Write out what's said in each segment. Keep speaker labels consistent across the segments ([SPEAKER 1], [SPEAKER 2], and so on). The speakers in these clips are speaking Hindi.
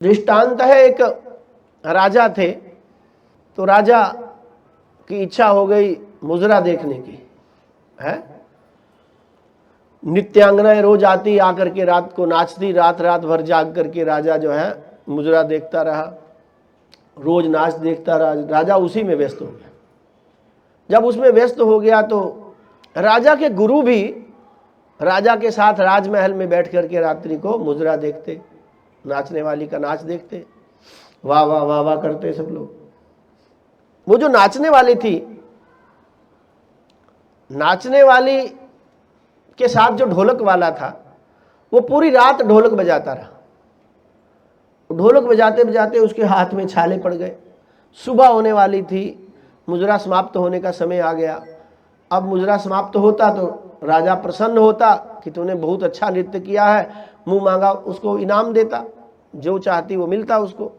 [SPEAKER 1] दृष्टांत है, एक राजा थे, तो राजा की इच्छा हो गई मुजरा देखने की है। नित्यांगनाएं रोज आती आकर के रात को नाचती, रात रात भर जाग करके राजा जो है मुजरा देखता रहा, रोज नाच देखता रहा। राजा उसी में व्यस्त हो गया। जब उसमें व्यस्त हो गया तो राजा के गुरु भी राजा के साथ राजमहल में बैठ करके रात्रि को मुजरा देखते, नाचने वाली का नाच देखते, वाह वाह वाह वाह करते सब लोग। वो जो नाचने वाली थी, नाचने वाली के साथ जो ढोलक वाला था, वो पूरी रात ढोलक बजाता रहा। ढोलक बजाते बजाते उसके हाथ में छाले पड़ गए। सुबह होने वाली थी, मुजरा समाप्त होने का समय आ गया। अब मुजरा समाप्त होता तो राजा प्रसन्न होता कि तूने बहुत अच्छा नृत्य किया है, मुंह मांगा उसको इनाम देता, जो चाहती वो मिलता उसको।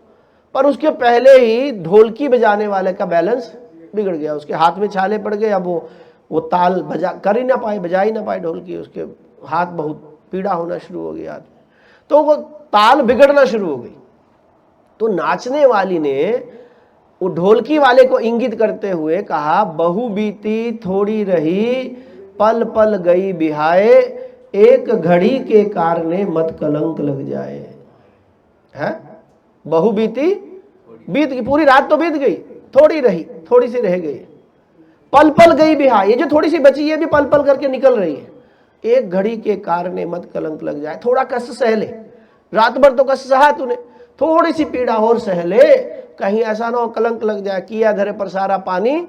[SPEAKER 1] पर उसके पहले ही ढोलकी बजाने वाले का बैलेंस बिगड़ गया, उसके हाथ में छाले पड़ गए। अब वो ताल बजा कर ही ना पाए, बजा ही ना पाए ढोलकी, उसके हाथ बहुत पीड़ा होना शुरू हो गया, तो वो ताल बिगड़ना शुरू हो गई। तो नाचने वाली ने वो ढोलकी वाले को इंगित करते हुए कहा, बहु बीती थोड़ी रही, पल पल गई बिहाए, एक घड़ी के कारणे मत कलंक लग जाए। है, बहु बीती, बीत गई, पूरी रात तो बीत गई, थोड़ी रही, थोड़ी सी रह गई, पल पल गई बिहाए, ये जो थोड़ी सी बची है भी पल पल करके निकल रही है। एक घड़ी के कारणे मत कलंक लग जाए, थोड़ा कष्ट सह ले, रात भर तो कष्ट सहा तूने, थोड़ी सी पीड़ा और सह ले, कहीं ऐसा ना हो कलंक लग जाए, किया धरे पर सारा पानी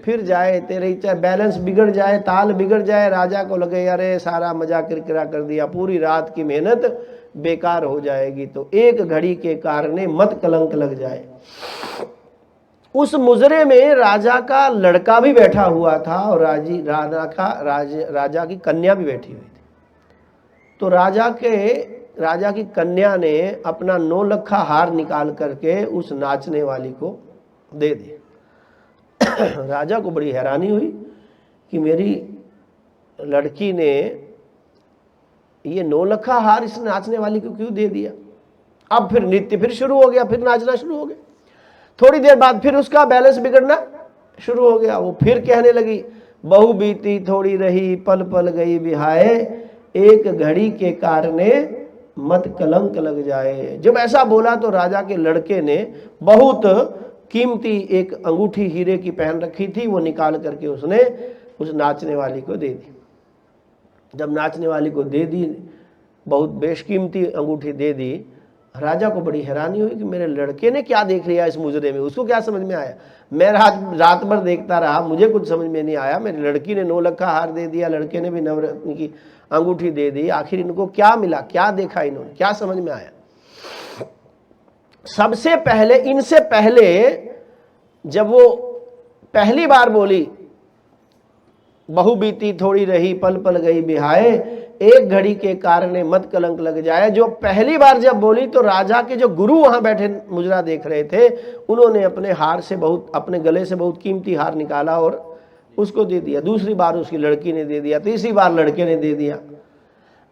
[SPEAKER 1] फिर जाए, तेरे चाहे बैलेंस बिगड़ जाए, ताल बिगड़ जाए, राजा को लगे अरे सारा मजा किरकिरा कर दिया, पूरी रात की मेहनत बेकार हो जाएगी। तो एक घड़ी के कारणे मत कलंक लग जाए। उस मुजरे में राजा का लड़का भी बैठा हुआ था और राजा की कन्या भी बैठी हुई थी। तो राजा की कन्या ने अपना 9 लखा हार निकाल करके उस नाचने वाली को दे दिया। राजा को बड़ी हैरानी हुई कि मेरी लड़की ने ये 9 लखा हार इस नाचने वाली को क्यों दे दिया। अब फिर नृत्य फिर शुरू हो गया, फिर नाचना शुरू हो गया। थोड़ी देर बाद फिर उसका बैलेंस बिगड़ना शुरू हो गया। वो फिर कहने लगी, बहु बीती थोड़ी रही, पल पल गई बिहाए, एक घड़ी के कारणे मत कलंक लग जाए। जब ऐसा बोला तो राजा के लड़के ने बहुत कीमती एक अंगूठी हीरे की पहन रखी थी, वो निकाल करके उसने उस नाचने वाली को दे दी। जब नाचने वाली को दे दी, बहुत बेशकीमती अंगूठी दे दी, राजा को बड़ी हैरानी हुई कि मेरे लड़के ने क्या देख लिया इस मुजरे में, उसको क्या समझ में आया। मैं रात भर देखता रहा, मुझे कुछ समझ में नहीं आया, मेरी लड़की ने 9 लखा हार दे दिया, लड़के ने भी नवरत्न की अंगूठी दे दी, आखिर इनको क्या मिला, क्या देखा इन्होंने, क्या समझ में आया। सबसे पहले, इनसे पहले जब वो पहली बार बोली, बहु बीती थोड़ी रही, पल पल गई बिहाए, एक घड़ी के कारणे मत कलंक लग जाए, जो पहली बार जब बोली तो राजा के जो गुरु वहां बैठे मुजरा देख रहे थे, उन्होंने अपने हार से अपने गले से बहुत कीमती हार निकाला और उसको दे दिया। दूसरी बार उसकी लड़की ने दे दिया, तीसरी बार लड़के ने दे दिया।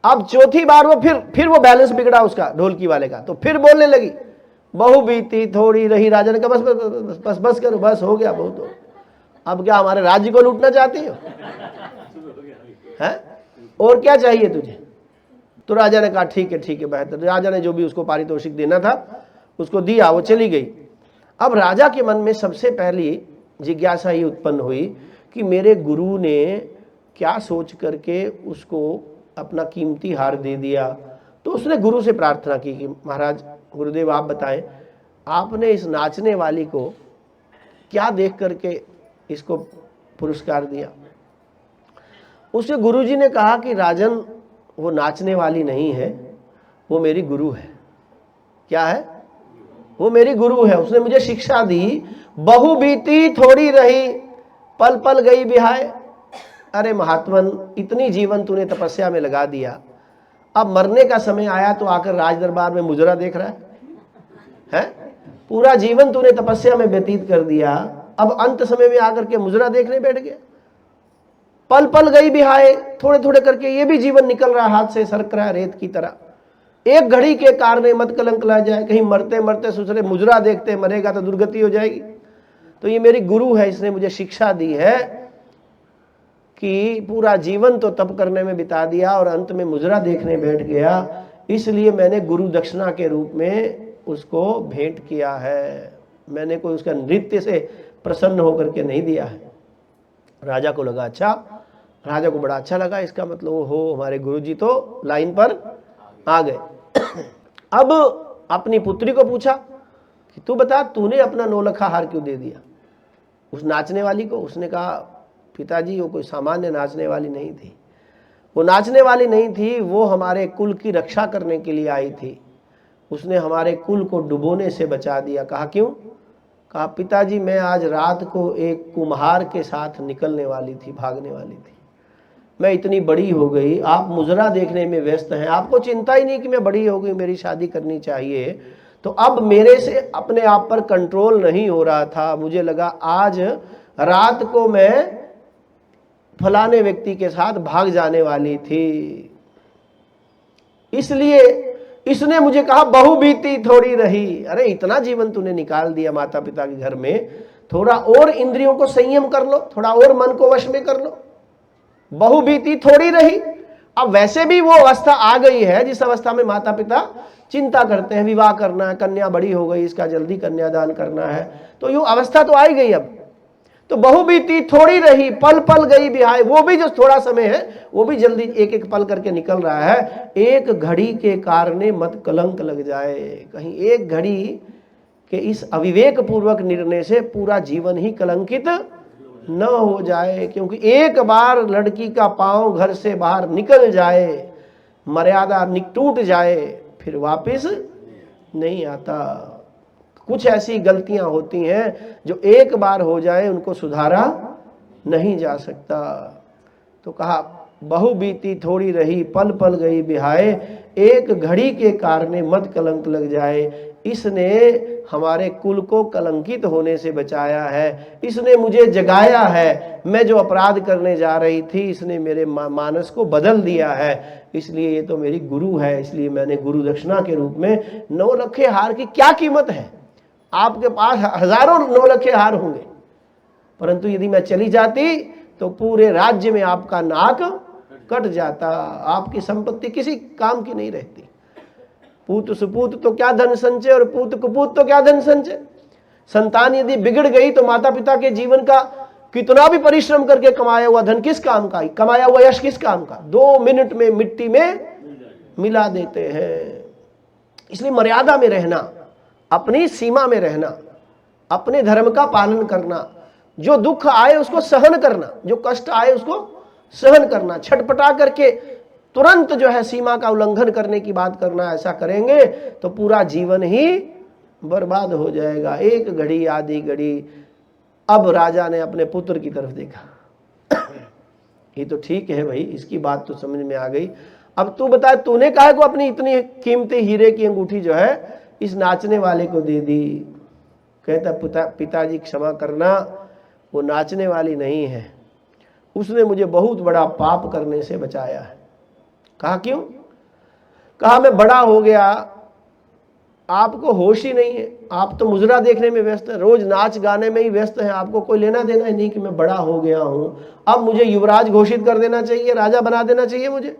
[SPEAKER 1] अब चौथी बार वो फिर वो बैलेंस बिगड़ा उसका, ढोलकी वाले का, तो फिर बोलने लगी, बहु बीती थोड़ी रही। राजा ने कहा बस बस बस बस बस करो, बस हो गया, बहुत हो। अब क्या हमारे राज्य को लूटना चाहती हो है? और क्या चाहिए तुझे। तो राजा ने कहा ठीक है बेहतर। राजा ने जो भी उसको पारितोषिक देना था उसको दिया, वो चली गई। अब राजा के मन में सबसे पहली जिज्ञासा ही उत्पन्न हुई कि मेरे गुरु ने क्या सोच करके उसको अपना कीमती हार दे दिया। तो उसने गुरु से प्रार्थना की कि महाराज गुरुदेव आप बताएं, आपने इस नाचने वाली को क्या देख करके इसको पुरस्कार दिया। उसके गुरुजी ने कहा कि राजन, वो नाचने वाली नहीं है, वो मेरी गुरु है। क्या है? वो मेरी गुरु है, उसने मुझे शिक्षा दी। बहु बीती थोड़ी रही, पल पल गई बिहाए। अरे महात्मन, इतनी जीवन तूने तपस्या में लगा दिया, अब मरने का समय आया तो आकर राज दरबार में मुजरा देख रहा है? पूरा जीवन तूने तपस्या में व्यतीत कर दिया, अब अंत समय में आकर के मुजरा देखने बैठ गया। पल पल गई बिहाए, थोड़े थोड़े करके ये भी जीवन निकल रहा, हाथ से सरक रहा रेत की तरह। एक घड़ी के कारण मत कलंक लग जाए, कहीं मरते मरते सुसरे मुजरा देखते मरेगा तो दुर्गति हो जाएगी। तो ये मेरी गुरु है, इसने मुझे शिक्षा दी है कि पूरा जीवन तो तप करने में बिता दिया और अंत में मुजरा देखने बैठ गया, इसलिए मैंने गुरु दक्षिणा के रूप में उसको भेंट किया है। मैंने कोई उसका नृत्य से प्रसन्न होकर के नहीं दिया है। राजा को लगा अच्छा, राजा को बड़ा अच्छा लगा, इसका मतलब हो हमारे गुरुजी तो लाइन पर आ गए। अब अपनी पुत्री को पूछा कि तू बता, तूने अपना नौलखा हार क्यों दे दिया उस नाचने वाली को? उसने कहा पिताजी वो कोई सामान्य नाचने वाली नहीं थी, वो नाचने वाली नहीं थी, वो हमारे कुल की रक्षा करने के लिए आई थी। उसने हमारे कुल को डुबोने से बचा दिया। कहा क्यों? कहा पिताजी मैं आज रात को एक कुम्हार के साथ निकलने वाली थी, भागने वाली थी। मैं इतनी बड़ी हो गई, आप मुजरा देखने में व्यस्त हैं, आपको चिंता ही नहीं कि मैं बड़ी हो गई, मेरी शादी करनी चाहिए। तो अब मेरे से अपने आप पर कंट्रोल नहीं हो रहा था, मुझे लगा आज रात को मैं फलाने व्यक्ति के साथ भाग जाने वाली थी, इसलिए इसने मुझे कहा बहु बीती थोड़ी रही। अरे इतना जीवन तूने निकाल दिया माता पिता के घर में, थोड़ा और इंद्रियों को संयम कर लो, थोड़ा और मन को वश में कर लो। बहु बीती थोड़ी रही। अब वैसे भी वो अवस्था आ गई है जिस अवस्था में माता पिता चिंता करते हैं, विवाह करना है, कन्या बड़ी हो गई, इसका जल्दी कन्यादान करना है, तो यूं अवस्था तो आई गई। अब तो बहु बीती थोड़ी रही, पल पल गई बिहाय। वो भी जो थोड़ा समय है वो भी जल्दी एक एक पल करके निकल रहा है। एक घड़ी के कारण मत कलंक लग जाए, कहीं एक घड़ी के इस अविवेक पूर्वक निर्णय से पूरा जीवन ही कलंकित न हो जाए। क्योंकि एक बार लड़की का पांव घर से बाहर निकल जाए, मर्यादा टूट जाए, फिर वापस नहीं आता। कुछ ऐसी गलतियां होती हैं जो एक बार हो जाए उनको सुधारा नहीं जा सकता। तो कहा बहु बीती थोड़ी रही, पल पल गई बिहाय, एक घड़ी के कारण मत कलंक लग जाए। इसने हमारे कुल को कलंकित होने से बचाया है, इसने मुझे जगाया है। मैं जो अपराध करने जा रही थी इसने मेरे मानस को बदल दिया है, इसलिए ये तो मेरी गुरु है। इसलिए मैंने गुरु दक्षिणा के रूप में 9 लखे हार की क्या कीमत है? आपके पास हजारों 9 लखे हार होंगे, परंतु यदि मैं चली जाती तो पूरे राज्य में आपका नाक कट जाता, आपकी संपत्ति किसी काम की नहीं रहती। पूत सुपूत तो क्या धन संचय और पूत कुपूत तो क्या धन संचय। संतान यदि बिगड़ गई तो माता पिता के जीवन का कितना भी परिश्रम करके कमाया हुआ धन किस काम का, कमाया हुआ यश किस काम का, 2 मिनट में मिट्टी में मिला देते हैं। इसलिए मर्यादा में रहना, अपनी सीमा में रहना, अपने धर्म का पालन करना, जो दुख आए उसको सहन करना, जो कष्ट आए उसको सहन करना, छटपटा करके तुरंत जो है सीमा का उल्लंघन करने की बात करना, ऐसा करेंगे तो पूरा जीवन ही बर्बाद हो जाएगा। एक घड़ी आधी घड़ी। अब राजा ने अपने पुत्र की तरफ देखा, ये तो ठीक है भाई, इसकी बात तो समझ में आ गई। अब तू बता, तूने काहे को अपनी इतनी कीमती हीरे की अंगूठी जो है इस नाचने वाले को दे दी? कहता पिताजी क्षमा करना, वो नाचने वाली नहीं है, उसने मुझे बहुत बड़ा पाप करने से बचाया है। कहा क्यों? कहा मैं बड़ा हो गया, आपको होश ही नहीं है, आप तो मुजरा देखने में व्यस्त है, रोज नाच गाने में ही व्यस्त है, आपको कोई लेना देना ही नहीं कि मैं बड़ा हो गया हूं, अब मुझे युवराज घोषित कर देना चाहिए, राजा बना देना चाहिए मुझे।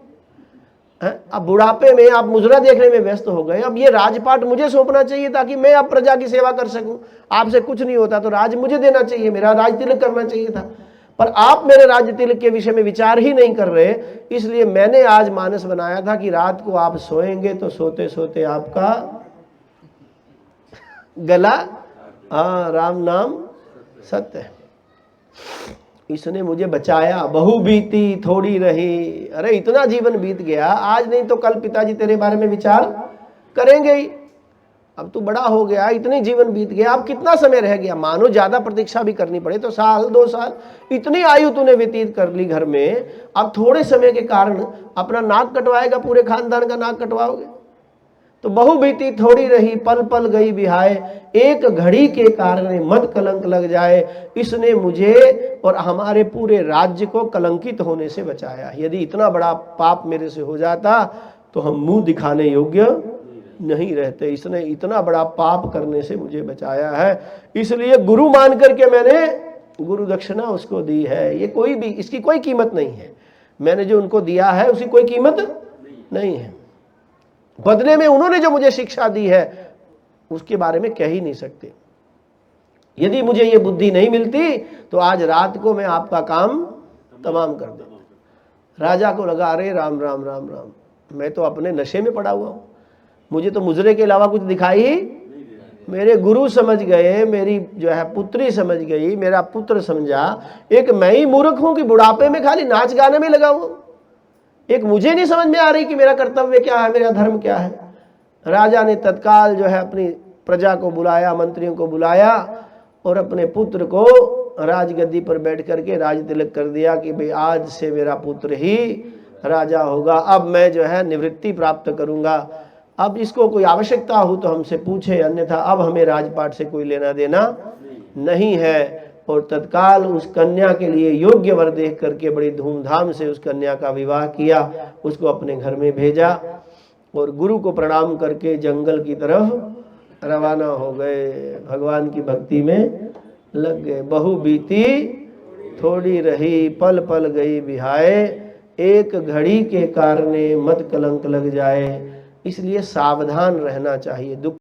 [SPEAKER 1] अब बुढ़ापे में आप मुजरा देखने में व्यस्त हो गए, अब ये राजपाट मुझे सौंपना चाहिए ताकि मैं अब प्रजा की सेवा कर सकूं। आपसे कुछ नहीं होता तो राज मुझे देना चाहिए, मेरा राज तिलक करना चाहिए था, पर आप मेरे राज्य तिलक के विषय में विचार ही नहीं कर रहे। इसलिए मैंने आज मानस बनाया था कि रात को आप सोएंगे तो सोते सोते आपका गला, हाँ, राम नाम सत्य है। इसने मुझे बचाया। बहु बीती थोड़ी रही। अरे इतना जीवन बीत गया, आज नहीं तो कल पिताजी तेरे बारे में विचार करेंगे ही। अब तू बड़ा हो गया, इतने जीवन बीत गया, अब कितना समय रह गया? मानो ज्यादा प्रतीक्षा भी करनी पड़े तो 1-2 साल, इतनी आयु तूने व्यतीत कर ली घर में, अब थोड़े समय के कारण अपना नाक कटवाएगा, पूरे खानदान का नाक कटवाओगे। तो बहु बीती थोड़ी रही, पल पल गई बिहाय, एक घड़ी के कारण मत कलंक लग जाए। इसने मुझे और हमारे पूरे राज्य को कलंकित होने से बचाया। यदि इतना बड़ा पाप मेरे से हो जाता तो हम मुंह दिखाने योग्य नहीं रहते। इसने इतना बड़ा पाप करने से मुझे बचाया है, इसलिए गुरु मान करके मैंने गुरु दक्षिणा उसको दी है। ये कोई भी, इसकी कोई कीमत नहीं है। मैंने जो उनको दिया है उसकी कोई कीमत नहीं है। बदले में उन्होंने जो मुझे शिक्षा दी है उसके बारे में कह ही नहीं सकते। यदि मुझे ये बुद्धि नहीं मिलती तो आज रात को मैं आपका काम तमाम कर देता। राजा को लगा अरे राम राम राम राम, मैं तो अपने नशे में पड़ा हुआ हूं, मुझे तो मुजरे के अलावा कुछ दिखाई ही। मेरे गुरु समझ गए, मेरी जो है पुत्री समझ गई, मेरा पुत्र समझा। एक मैं ही मूर्ख हूं कि बुढ़ापे में खाली नाच गाने में लगा हुआ। एक मुझे नहीं समझ में आ रही कि मेरा कर्तव्य क्या है, मेरा धर्म क्या है। राजा ने तत्काल जो है अपनी प्रजा को बुलाया, मंत्रियों को बुलाया और अपने पुत्र को राजगद्दी पर बैठ करके राज तिलक कर दिया कि भाई आज से मेरा पुत्र ही राजा होगा। अब मैं जो है निवृत्ति प्राप्त करूंगा। अब इसको कोई आवश्यकता हो तो हमसे पूछे, अन्यथा अब हमें राजपाट से कोई लेना देना नहीं है। और तत्काल उस कन्या के लिए योग्य वर देख करके बड़ी धूमधाम से उस कन्या का विवाह किया, उसको अपने घर में भेजा और गुरु को प्रणाम करके जंगल की तरफ रवाना हो गए। भगवान की भक्ति में लग गए। बहु बीती थोड़ी रही, पल पल गई बिहाए, एक घड़ी के कारणे मत कलंक लग जाए। इसलिए सावधान रहना चाहिए। दुख